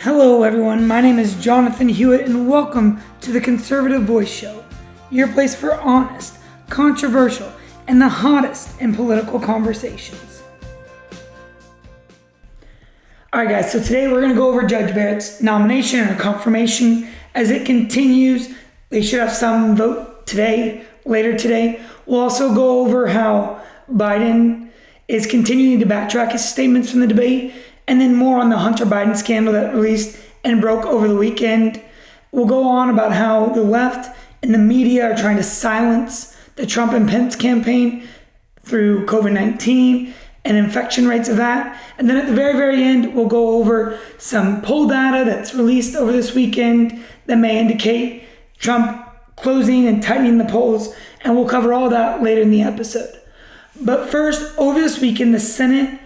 Hello everyone, my name is Jonathan Hewitt and welcome to the Conservative Voice Show, your place for honest, controversial, and the hottest in political conversations. Alright guys, so today we're going to go over Judge Barrett's nomination and her confirmation as it continues. They should have some vote today, later today. We'll also go over how Biden is continuing to backtrack his statements from the debate, and then more on the Hunter Biden scandal that released and broke over the weekend. We'll go on about how the left and the media are trying to silence the Trump and Pence campaign through COVID-19 and infection rates of that. And then at the very, very end, we'll go over some poll data that's released over this weekend that may indicate Trump closing and tightening the polls. And we'll cover all that later in the episode. But first, over this weekend, the Senate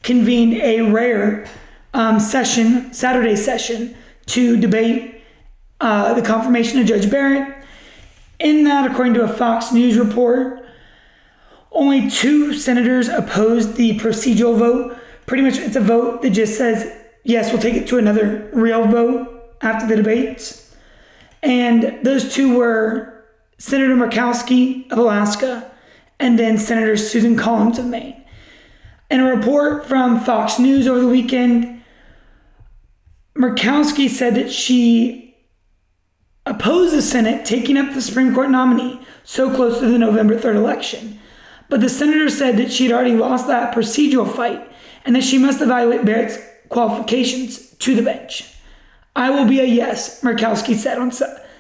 convened a rare Saturday session to debate the confirmation of Judge Barrett. In that, according to a Fox News report, only 2 senators opposed the procedural vote. Pretty much it's a vote that just says, yes, we'll take it to another real vote after the debates. And those 2 were Senator Murkowski of Alaska and then Senator Susan Collins of Maine. In a report from Fox News over the weekend, Murkowski said that she opposed the Senate taking up the Supreme Court nominee so close to the November 3rd election. But the senator said that she had already lost that procedural fight and that she must evaluate Barrett's qualifications to the bench. I will be a yes, Murkowski said on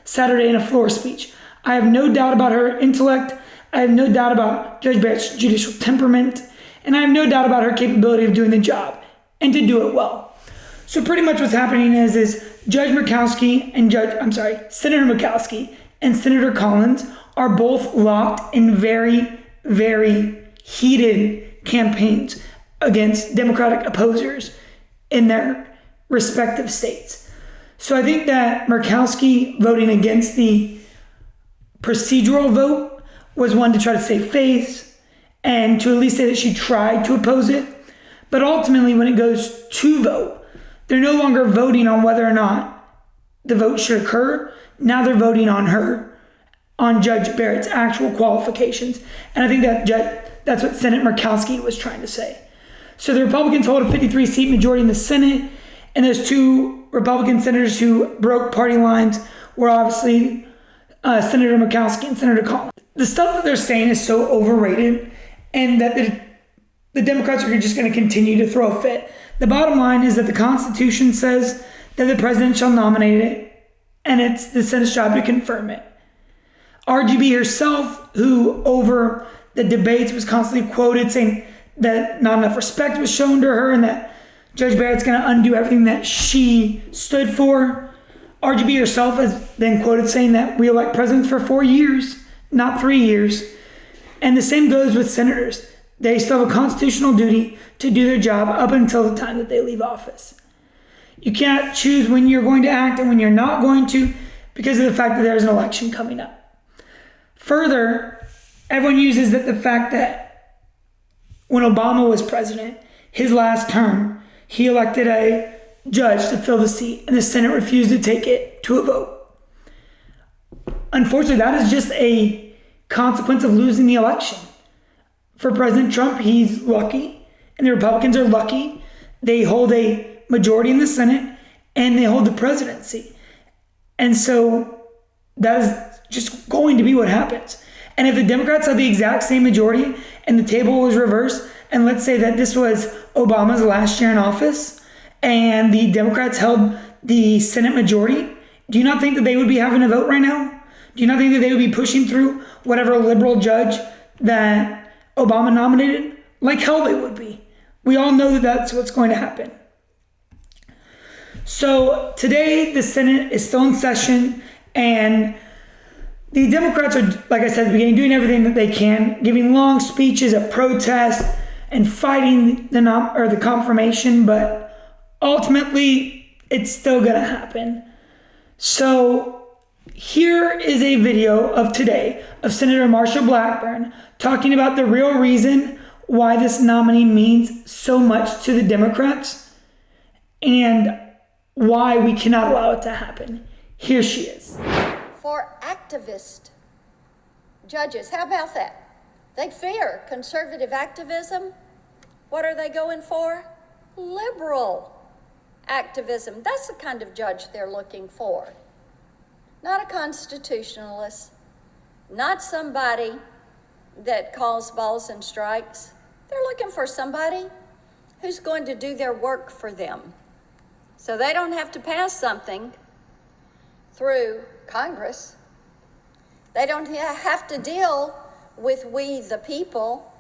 Saturday in a floor speech. I have no doubt about her intellect. I have no doubt about Judge Barrett's judicial temperament. And I have no doubt about her capability of doing the job and to do it well. So pretty much what's happening is Senator Murkowski and Senator Collins are both locked in very, very heated campaigns against Democratic opposers in their respective states. So I think that Murkowski voting against the procedural vote was one to try to save face and to at least say that she tried to oppose it. But ultimately, when it goes to vote, they're no longer voting on whether or not the vote should occur. Now they're voting on Judge Barrett's actual qualifications. And I think that's what Senator Murkowski was trying to say. So the Republicans hold a 53-seat majority in the Senate, and those 2 Republican senators who broke party lines were obviously Senator Murkowski and Senator Collins. The stuff that they're saying is so overrated, and that the Democrats are just going to continue to throw a fit. The bottom line is that the Constitution says that the president shall nominate it, and it's the Senate's job to confirm it. RGB herself, who over the debates was constantly quoted saying that not enough respect was shown to her and that Judge Barrett's going to undo everything that she stood for. RGB herself has been quoted saying that we elect presidents for 4 years, not 3 years. And the same goes with senators. They still have a constitutional duty to do their job up until the time that they leave office. You can't choose when you're going to act and when you're not going to because of the fact that there's an election coming up. Further, everyone uses the fact that when Obama was president, his last term, he elected a judge to fill the seat and the Senate refused to take it to a vote. Unfortunately, that is just a consequence of losing the election. For President Trump, he's lucky, and the Republicans are lucky. They hold a majority in the Senate, and they hold the presidency. And so that is just going to be what happens. And if the Democrats had the exact same majority and the table was reversed, and let's say that this was Obama's last year in office, and the Democrats held the Senate majority, do you not think that they would be having a vote right now? Do you not think that they would be pushing through whatever liberal judge that Obama nominated? Like hell they would be. We all know that that's what's going to happen. So today the Senate is still in session, and the Democrats are, like I said at the beginning, doing everything that they can, giving long speeches of protest and fighting the confirmation, but ultimately it's still going to happen. So here is a video of today of Senator Marsha Blackburn talking about the real reason why this nominee means so much to the Democrats and why we cannot allow it to happen. Here she is. For activist judges, how about that? They fear conservative activism. What are they going for? Liberal activism. That's the kind of judge they're looking for. Not a constitutionalist, not somebody that calls balls and strikes. They're looking for somebody who's going to do their work for them. So they don't have to pass something through Congress. They don't have to deal with we the people.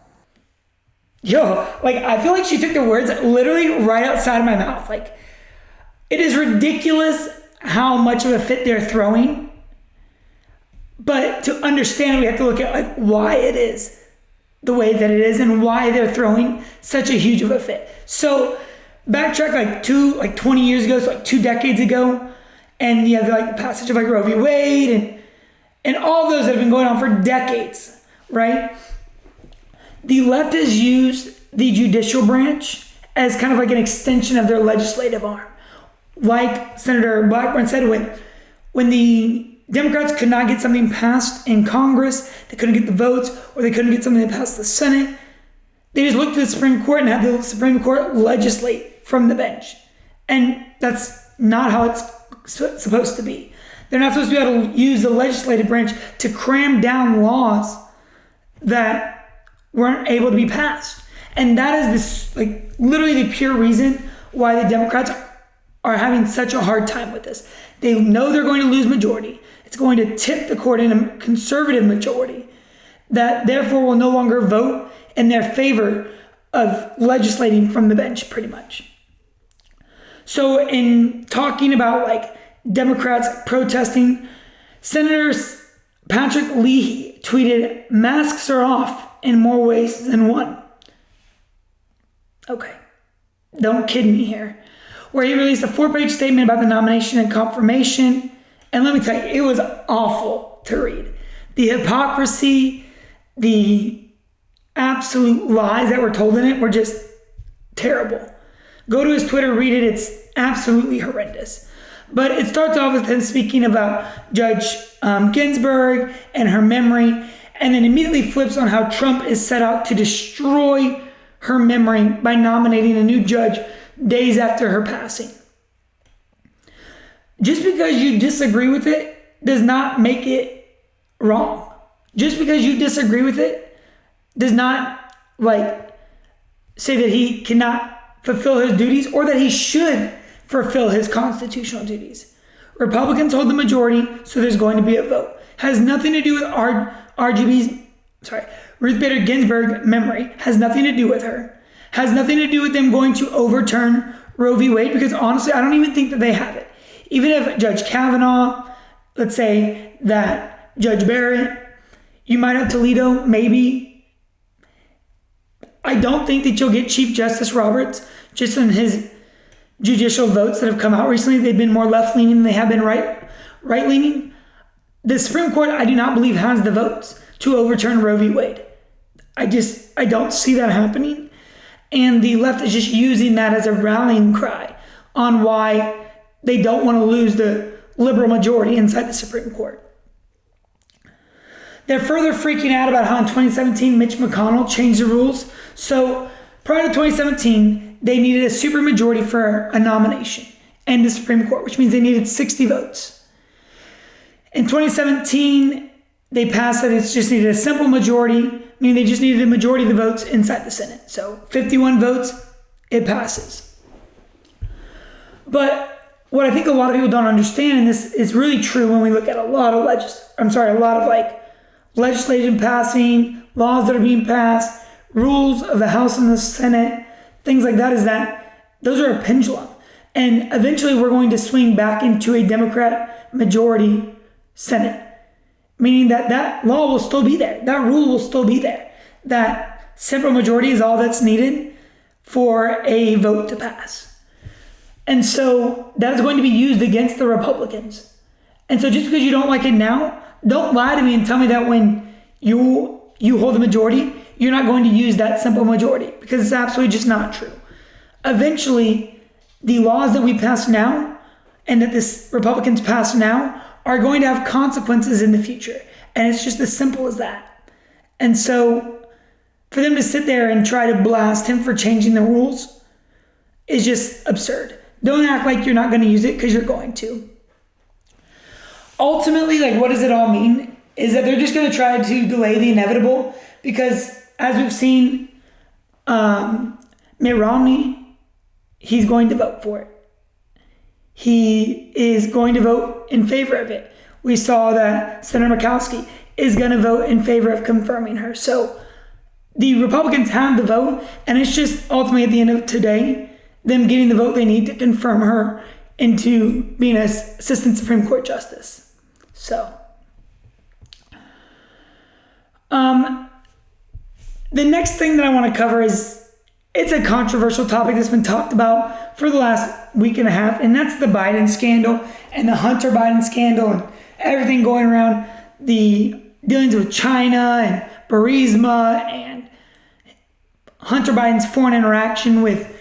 Yo, like, I feel like she took the words literally right outside of my mouth. Like, it is ridiculous how much of a fit they're throwing. But to understand, we have to look at like why it is the way that it is and why they're throwing such a huge of a fit. So backtrack like 20 years ago, so like 2 decades ago, and you have like the passage of like Roe v. Wade and all those that have been going on for decades, right? The left has used the judicial branch as kind of like an extension of their legislative arm. Like Senator Blackburn said, when the Democrats could not get something passed in Congress, they couldn't get the votes, or they couldn't get something to pass the Senate, they just looked to the Supreme Court and had the Supreme Court legislate from the bench. And that's not how it's supposed to be. They're not supposed to be able to use the legislative branch to cram down laws that weren't able to be passed. And that is this, like, literally the pure reason why the Democrats are having such a hard time with this. They know they're going to lose majority. It's going to tip the court in a conservative majority that therefore will no longer vote in their favor of legislating from the bench, pretty much. So in talking about like Democrats protesting, Senator Patrick Leahy tweeted, "Masks are off in more ways than one." Okay, don't kid me here. Where he released a 4-page statement about the nomination and confirmation. And let me tell you, it was awful to read. The hypocrisy, the absolute lies that were told in it were just terrible. Go to his Twitter, read it. It's absolutely horrendous. But it starts off with him speaking about Judge Ginsburg and her memory, and then immediately flips on how Trump is set out to destroy her memory by nominating a new judge days after her passing. Just because you disagree with it does not make it wrong. Just because you disagree with it does not like say that he cannot fulfill his duties or that he should fulfill his constitutional duties. Republicans hold the majority, so there's going to be a vote. Has nothing to do with Ruth Bader Ginsburg memory. Has nothing to do with her. Has nothing to do with them going to overturn Roe v. Wade, because honestly, I don't even think that they have it. Even if Judge Kavanaugh, let's say that Judge Barrett, you might have Toledo, maybe. I don't think that you'll get Chief Justice Roberts just on his judicial votes that have come out recently. They've been more left-leaning than they have been right-leaning. The Supreme Court, I do not believe, has the votes to overturn Roe v. Wade. I don't see that happening. And the left is just using that as a rallying cry on why they don't want to lose the liberal majority inside the Supreme Court. They're further freaking out about how in 2017 Mitch McConnell changed the rules. So prior to 2017, they needed a supermajority for a nomination in the Supreme Court, which means they needed 60 votes. In 2017, they passed that it just needed a simple majority, meaning they just needed a majority of the votes inside the Senate. So 51 votes, it passes. But what I think a lot of people don't understand, and this is really true when we look at a lot of legislation passing, laws that are being passed, rules of the House and the Senate, things like that, is that those are a pendulum. And eventually we're going to swing back into a Democrat majority Senate, meaning that law will still be there. That rule will still be there. That simple majority is all that's needed for a vote to pass. And so that is going to be used against the Republicans. And so just because you don't like it now, don't lie to me and tell me that when you hold the majority, you're not going to use that simple majority, because it's absolutely just not true. Eventually, the laws that we pass now and that this Republicans pass now are going to have consequences in the future. And it's just as simple as that. And so for them to sit there and try to blast him for changing the rules is just absurd. Don't act like you're not going to use it, because you're going to. Ultimately, like, what does it all mean? Is that they're just going to try to delay the inevitable, because as we've seen, Mitt Romney, he's going to vote for it. He is going to vote in favor of it. We saw that Senator Murkowski is going to vote in favor of confirming her. So the Republicans have the vote, and it's just ultimately at the end of today, them getting the vote they need to confirm her into being an assistant Supreme Court justice. So, the next thing that I want to cover is, it's a controversial topic that's been talked about for the last week and a half, and that's the Biden scandal and the Hunter Biden scandal and everything going around the dealings with China and Burisma and Hunter Biden's foreign interaction with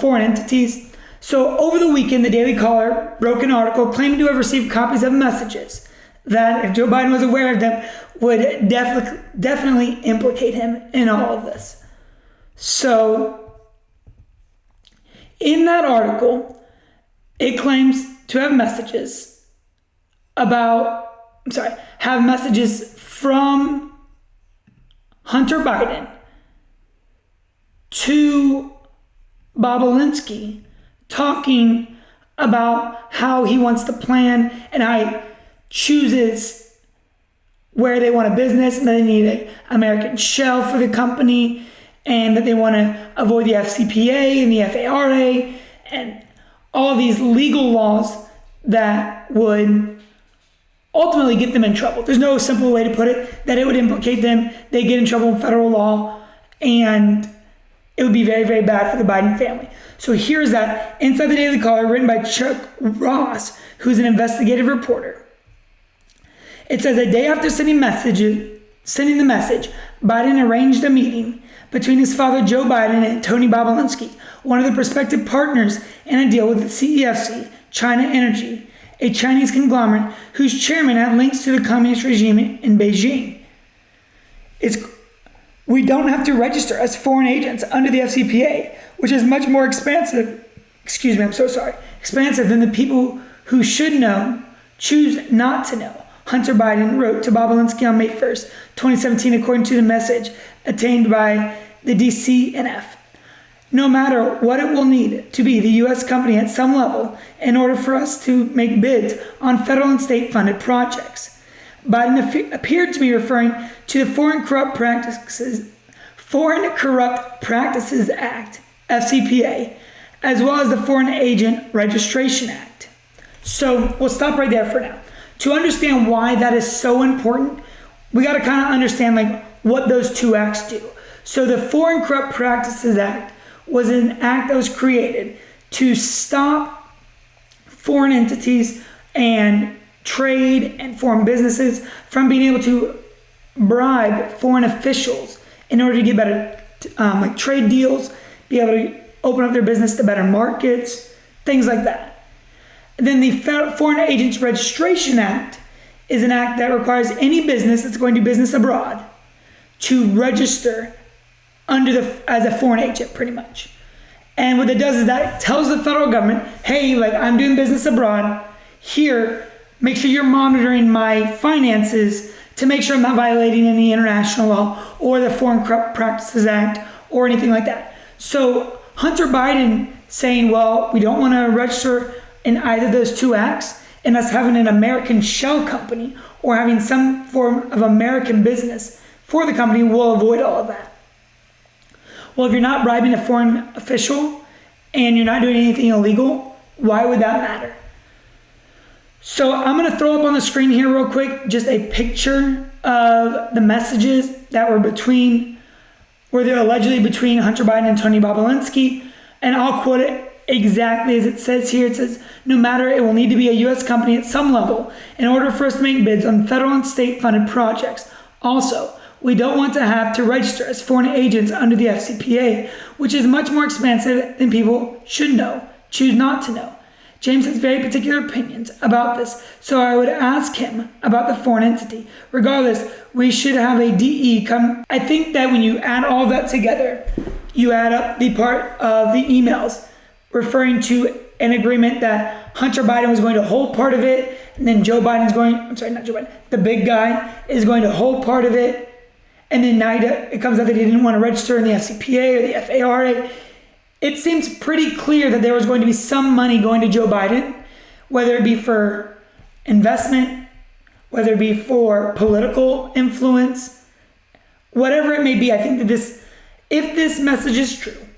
foreign entities. So over the weekend, the Daily Caller broke an article claiming to have received copies of messages that, if Joe Biden was aware of them, would definitely implicate him in all of this. So in that article, it claims to have messages from Hunter Biden to Bob Alinsky, talking about how he wants to plan and how he chooses where they want a business, and that they need an American shell for the company, and that they want to avoid the FCPA and the FARA and all these legal laws that would ultimately get them in trouble. There's no simple way to put it, that it would implicate them, they get in trouble in federal law, and it would be very, very bad for the Biden family. So here's that inside the Daily Caller, written by Chuck Ross, who's an investigative reporter. It says, a day after sending the message, Biden arranged a meeting between his father, Joe Biden, and Tony Bobulinski, one of the prospective partners in a deal with the CEFC, China Energy, a Chinese conglomerate whose chairman had links to the communist regime in Beijing. We don't have to register as foreign agents under the FCPA, which is much more expansive than the people who should know choose not to know, Hunter Biden wrote to Bobulinski on May 1st, 2017, according to the message obtained by the DCNF. No matter what, it will need to be the U.S. company at some level in order for us to make bids on federal and state-funded projects. Biden appeared to be referring to the Foreign Corrupt Practices Act, FCPA, as well as the Foreign Agent Registration Act. So we'll stop right there for now. To understand why that is so important, we got to kind of understand what those two acts do. So the Foreign Corrupt Practices Act was an act that was created to stop foreign entities and trade and foreign businesses from being able to bribe foreign officials in order to get better trade deals, be able to open up their business to better markets, things like that. Then the Foreign Agents Registration Act is an act that requires any business that's going to do business abroad to register as a foreign agent, pretty much. And what it does is that tells the federal government, hey, I'm doing business abroad. Here, make sure you're monitoring my finances to make sure I'm not violating any international law or the Foreign Corrupt Practices Act or anything like that. So Hunter Biden saying, well, we don't want to register in either of those two acts, and us having an American shell company or having some form of American business for the company will avoid all of that. Well, if you're not bribing a foreign official and you're not doing anything illegal, why would that matter? So I'm going to throw up on the screen here real quick just a picture of the messages that were they're allegedly between Hunter Biden and Tony Bobulinski, and I'll quote it exactly as it says here. It says, no matter, it will need to be a U.S. company at some level in order for us to make bids on federal and state-funded projects. Also, we don't want to have to register as foreign agents under the FCPA, which is much more expensive than people should know, choose not to know. James has very particular opinions about this, so I would ask him about the foreign entity. Regardless, we should have a DE come. I think that when you add all that together, you add up the part of the emails referring to an agreement that Hunter Biden was going to hold part of it, and then the big guy is going to hold part of it, and then it comes out that he didn't want to register in the FCPA or the FARA. It seems pretty clear that there was going to be some money going to Joe Biden, whether it be for investment, whether it be for political influence, whatever it may be. I think that if this message is true,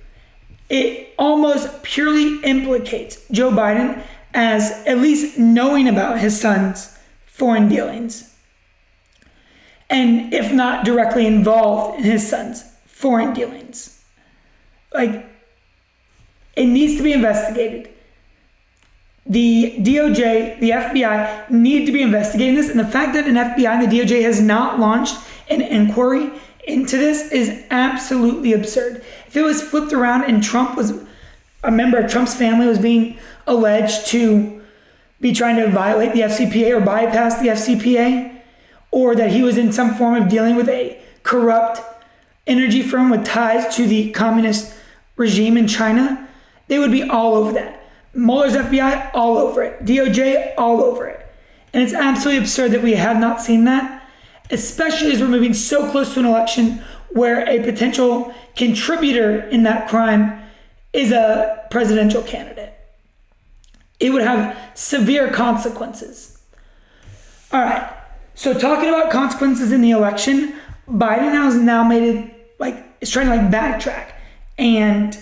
it almost purely implicates Joe Biden as at least knowing about his son's foreign dealings, and if not directly involved in his son's foreign dealings. It needs to be investigated. The DOJ, the FBI need to be investigating this, and the fact that an FBI and the DOJ has not launched an inquiry into this is absolutely absurd. If it was flipped around and a member of Trump's family was being alleged to be trying to violate the FCPA or bypass the FCPA, or that he was in some form of dealing with a corrupt energy firm with ties to the communist regime in China, they would be all over that. Mueller's FBI, all over it. DOJ, all over it. And it's absolutely absurd that we have not seen that, especially as we're moving so close to an election where a potential contributor in that crime is a presidential candidate. It would have severe consequences. All right. So talking about consequences in the election, Biden has now made it is trying to backtrack and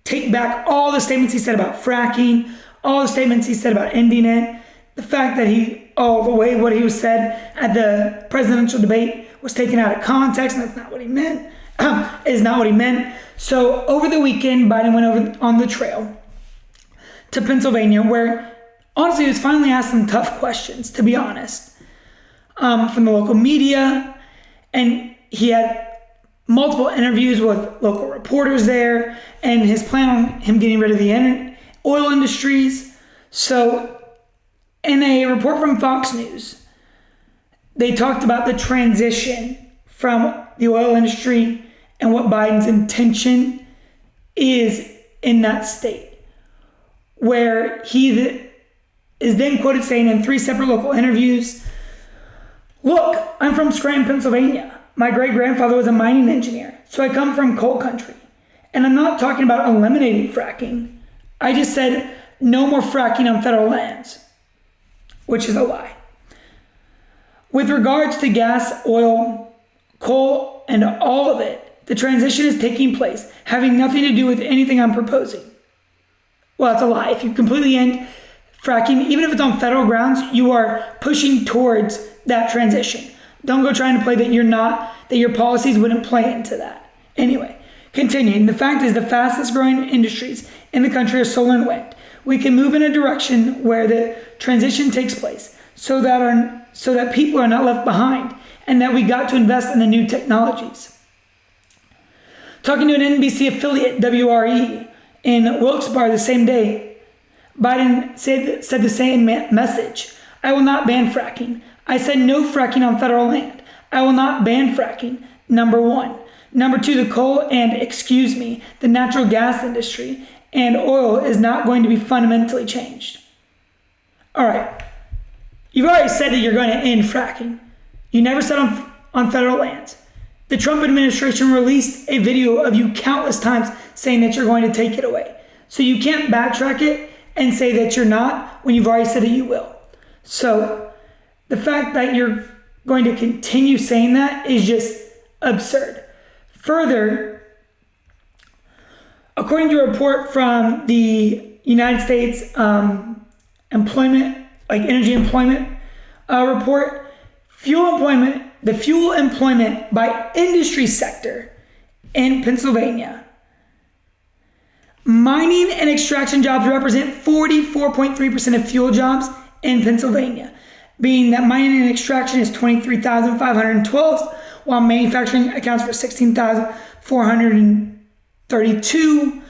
take back all the statements he said about fracking, all the statements he said about ending it, the fact that what he was said at the presidential debate was taken out of context, and that's not what he meant, is not what he meant. So over the weekend, Biden went over on the trail to Pennsylvania, where honestly he was finally asked some tough questions, to be honest, from the local media, and he had multiple interviews with local reporters there, and his plan on him getting rid of the oil industries. So in a report from Fox News, they talked about the transition from the oil industry and what Biden's intention is in that state, where he is then quoted saying in 3 separate local interviews, "Look, I'm from Scranton, Pennsylvania. My great-grandfather was a mining engineer, so I come from coal country. And I'm not talking about eliminating fracking. I just said no more fracking on federal lands," which is a lie. "With regards to gas, oil, coal, and all of it, the transition is taking place, having nothing to do with anything I'm proposing." Well, that's a lie. If you completely end fracking, even if it's on federal grounds, you are pushing towards that transition. Don't go trying to play that that your policies wouldn't play into that. Anyway, continuing, the fact is the fastest growing industries in the country are solar and wind. We can move in a direction where the transition takes place so that people are not left behind, and that we got to invest in the new technologies. Talking to an NBC affiliate, WRE, in Wilkes-Barre the same day, Biden said the same message. "I will not ban fracking. I said no fracking on federal land. I will not ban fracking, number one. Number two, the coal and, the natural gas industry and oil is not going to be fundamentally changed." All right. You've already said that you're going to end fracking. You never said on federal lands. The Trump administration released a video of you countless times saying that you're going to take it away. So you can't backtrack it and say that you're not when you've already said that you will. So the fact that you're going to continue saying that is just absurd. Further, according to a report from the United States energy employment report, the fuel employment by industry sector in Pennsylvania, mining and extraction jobs represent 44.3% of fuel jobs in Pennsylvania, being that mining and extraction is 23,512, while manufacturing accounts for 16,432.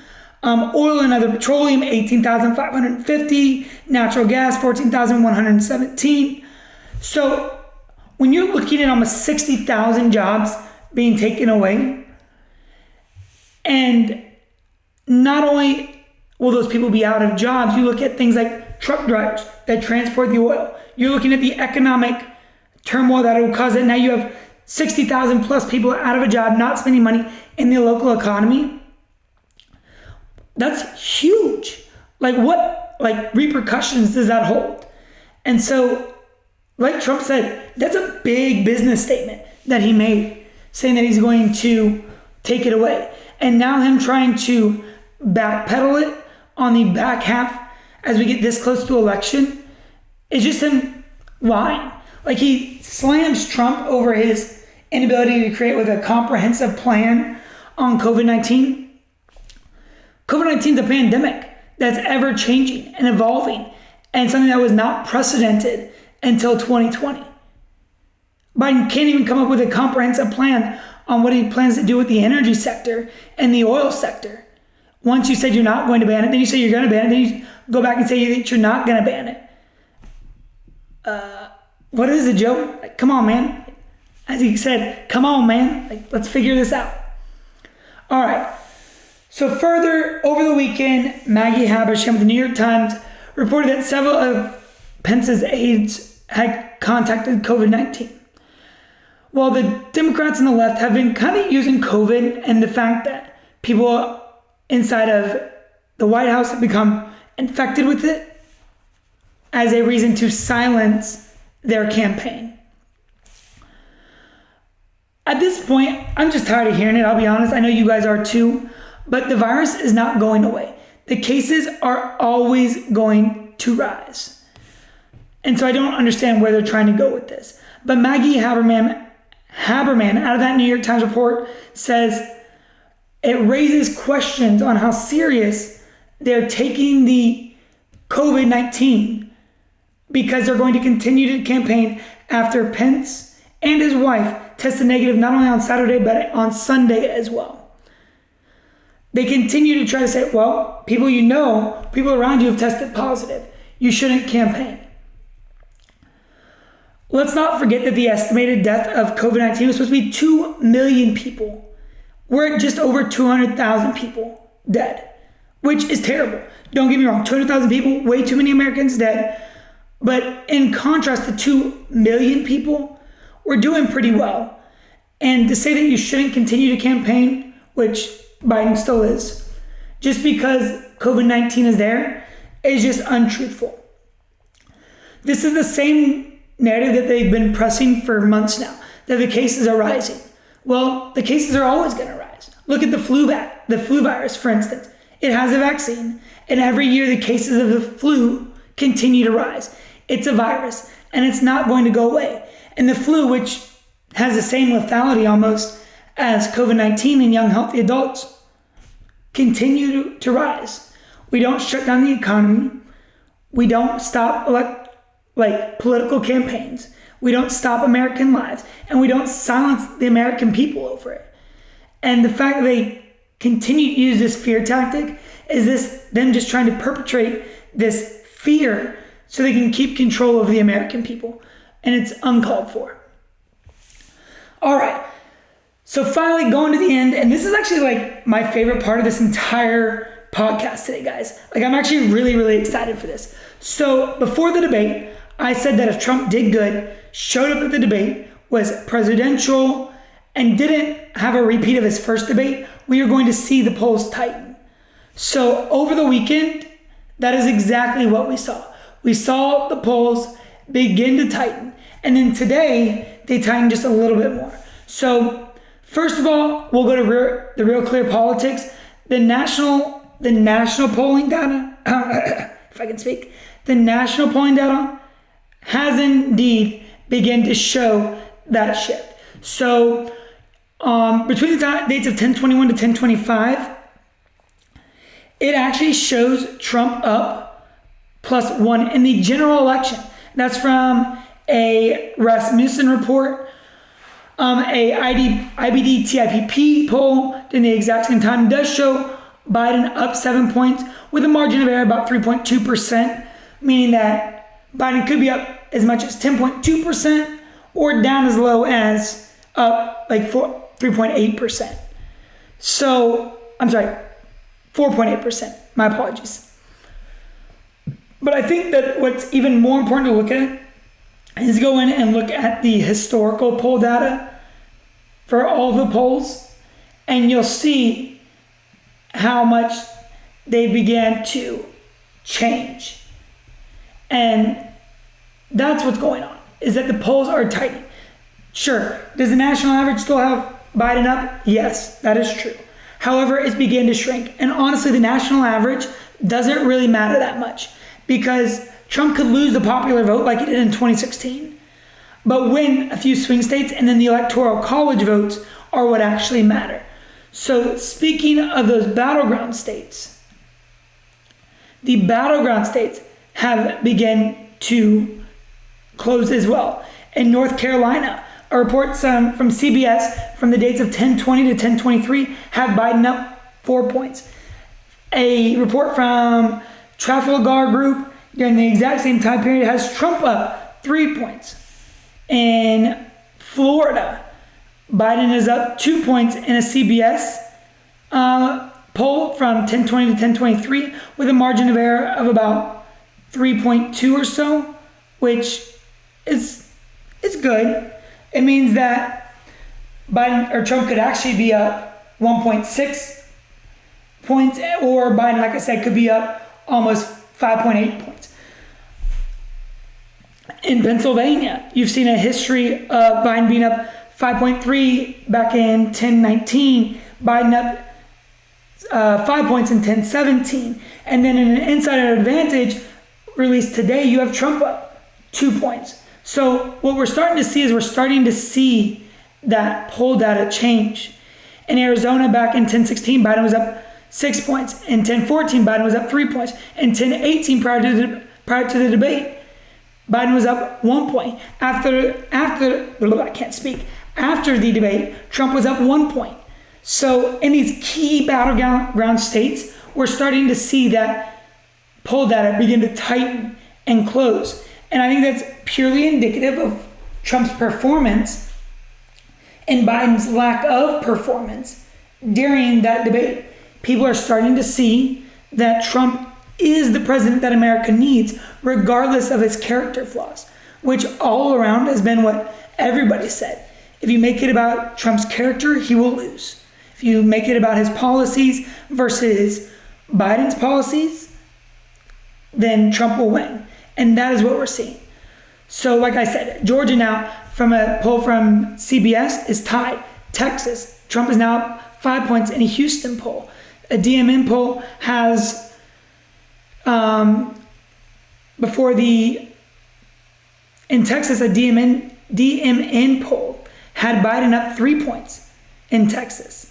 Oil and other petroleum, 18,550. Natural gas, 14,117. So when you're looking at almost 60,000 jobs being taken away, and not only will those people be out of jobs, you look at things like truck drivers that transport the oil. You're looking at the economic turmoil that it will cause, that now you have 60,000 plus people out of a job, not spending money in the local economy. That's huge. Like, what repercussions does that hold? And so, like Trump said, that's a big business statement that he made, saying that he's going to take it away. And now him trying to backpedal it on the back half as we get this close to election is just him lying. Like, he slams Trump over his inability to create with a comprehensive plan on COVID-19. COVID-19 is a pandemic that's ever changing and evolving, and something that was not precedented until 2020. Biden can't even come up with a comprehensive plan on what he plans to do with the energy sector and the oil sector. Once you said you're not going to ban it, then you say you're going to ban it, then you go back and say that you're not going to ban it. What is it, Joe? Like, come on, man. As he said, come on, man. Like, let's figure this out. All right. So further, over the weekend, Maggie Habersham of the New York Times reported that several of Pence's aides had contacted COVID-19. Well, the Democrats on the left have been kind of using COVID and the fact that people inside of the White House have become infected with it as a reason to silence their campaign. At this point, I'm just tired of hearing it, I'll be honest. I know you guys are too. But the virus is not going away. The cases are always going to rise. And so I don't understand where they're trying to go with this. But Maggie Haberman out of that New York Times report says it raises questions on how serious they're taking the COVID-19, because they're going to continue to campaign after Pence and his wife tested negative not only on Saturday, but on Sunday as well. They continue to try to say, well, people around you have tested positive. You shouldn't campaign. Let's not forget that the estimated death of COVID-19 was supposed to be 2 million people. We're at just over 200,000 people dead, which is terrible. Don't get me wrong, 200,000 people, way too many Americans dead. But in contrast to 2 million people, we're doing pretty well. And to say that you shouldn't continue to campaign, which Biden still is, just because COVID-19 is there, is just untruthful. This is the same narrative that they've been pressing for months now, that the cases are rising. Well, the cases are always going to rise. Look at the flu virus, for instance. It has a vaccine, and every year the cases of the flu continue to rise. It's a virus, and it's not going to go away. And the flu, which has the same lethality almost as COVID-19 in young, healthy adults, continue to rise. We don't shut down the economy. We don't stop political campaigns. We don't stop American lives. And we don't silence the American people over it. And the fact that they continue to use this fear tactic is them just trying to perpetrate this fear so they can keep control of the American people. And it's uncalled for. All right. So finally going to the end, and this is actually like my favorite part of this entire podcast today, guys. Like, I'm actually really, really excited for this. So before the debate, I said that if Trump did good, showed up at the debate, was presidential, and didn't have a repeat of his first debate, we are going to see the polls tighten. So over the weekend, that is exactly what we saw. We saw the polls begin to tighten. And then today, they tightened just a little bit more. So first of all, we'll go to the Real Clear Politics. The national polling data, if I can speak, the national polling data has indeed begun to show that shift. So between the dates of 10/21 to 10/25, it actually shows Trump up +1 in the general election. That's from a Rasmussen report, a IBD TIPP poll in the exact same time does show Biden up 7 points with a margin of error about 3.2%, meaning that Biden could be up as much as 10.2% or down as low as up like 3.8%. So, I'm sorry, 4.8%. My apologies. But I think that what's even more important to look at is go in and look at the historical poll data for all the polls, and you'll see how much they began to change. And that's what's going on, is that the polls are tightening. Sure, does the national average still have Biden up? Yes, that is true. However, it's began to shrink. And honestly, the national average doesn't really matter that much because Trump could lose the popular vote like he did in 2016, but win a few swing states, and then the electoral college votes are what actually matter. So speaking of those battleground states, the battleground states have begun to close as well. In North Carolina, a report from CBS from the dates of 10/20 to 10/23 have Biden up 4 points. A report from Trafalgar Group during the exact same time period has Trump up 3 points. In Florida, Biden is up 2 points in a CBS poll from 10/20 to 10/23 with a margin of error of about 3.2 or so, which is good. It means that Biden or Trump could actually be up 1.6 points, or Biden, like I said, could be up almost 5.8 points. In Pennsylvania, you've seen a history of Biden being up 5.3 back in 10/19, Biden up 5 points in 10/17, and then in an insider advantage released today, you have Trump up 2 points. So what we're starting to see is that poll data change. In Arizona back in 10/16, Biden was up 6 points. In 10/14, Biden was up 3 points. In 10/18, prior to the debate, Biden was up 1 point. After the debate, Trump was up 1 point. So in these key battleground states, we're starting to see that poll data begin to tighten and close. And I think that's purely indicative of Trump's performance and Biden's lack of performance during that debate. People are starting to see that Trump is the president that America needs, regardless of his character flaws, which all around has been what everybody said. If you make it about Trump's character, he will lose. If you make it about his policies versus Biden's policies, then Trump will win. And that is what we're seeing. So like I said, Georgia now, from a poll from CBS, is tied. Texas, Trump is now up 5 points in a Houston poll. A DMN poll has, in Texas, a DMN poll had Biden up 3 points in Texas.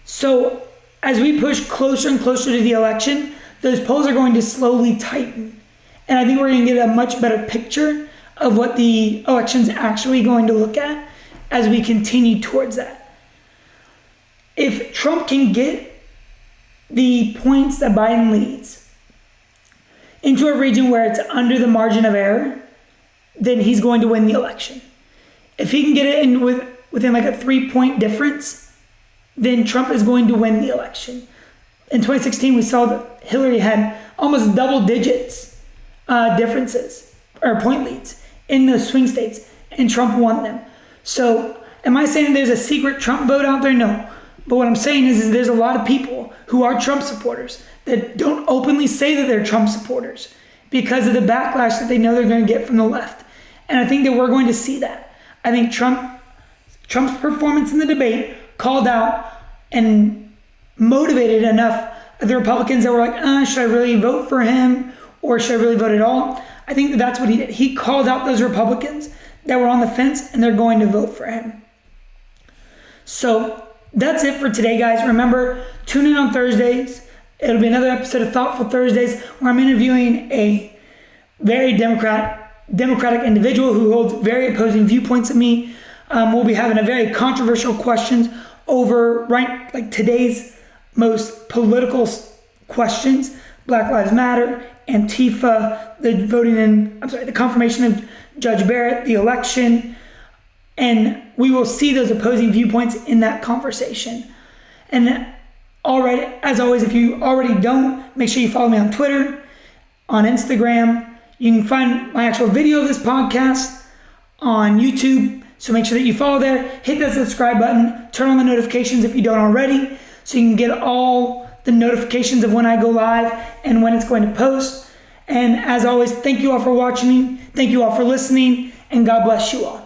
So as we push closer and closer to the election, those polls are going to slowly tighten. And I think we're going to get a much better picture of what the election's actually going to look at as we continue towards that. If Trump can get the points that Biden leads into a region where it's under the margin of error, then he's going to win the election. If he can get it in within like a 3-point difference, then Trump is going to win the election. In 2016, we saw that Hillary had almost double digits differences or point leads in those swing states, and Trump won them. So am I saying there's a secret Trump vote out there? No. But what I'm saying is there's a lot of people who are Trump supporters that don't openly say that they're Trump supporters because of the backlash that they know they're going to get from the left. And I think that we're going to see that. I think Trump's performance in the debate called out and motivated enough of the Republicans that were like, should I really vote for him or should I really vote at all? I think that that's what he did. He called out those Republicans that were on the fence and they're going to vote for him. So that's it for today, guys. Remember, tune in on Thursdays. It'll be another episode of Thoughtful Thursdays where I'm interviewing a very democratic individual who holds very opposing viewpoints of me. We'll be having a very controversial questions over today's most political questions: Black Lives Matter, Antifa, the confirmation of Judge Barrett, the election, and we will see those opposing viewpoints in that conversation. And as always, if you already don't, make sure you follow me on Twitter, on Instagram. You can find my actual video of this podcast on YouTube, so make sure that you follow there. Hit that subscribe button, turn on the notifications if you don't already, so you can get all the notifications of when I go live and when it's going to post. And as always, thank you all for watching, thank you all for listening, and God bless you all.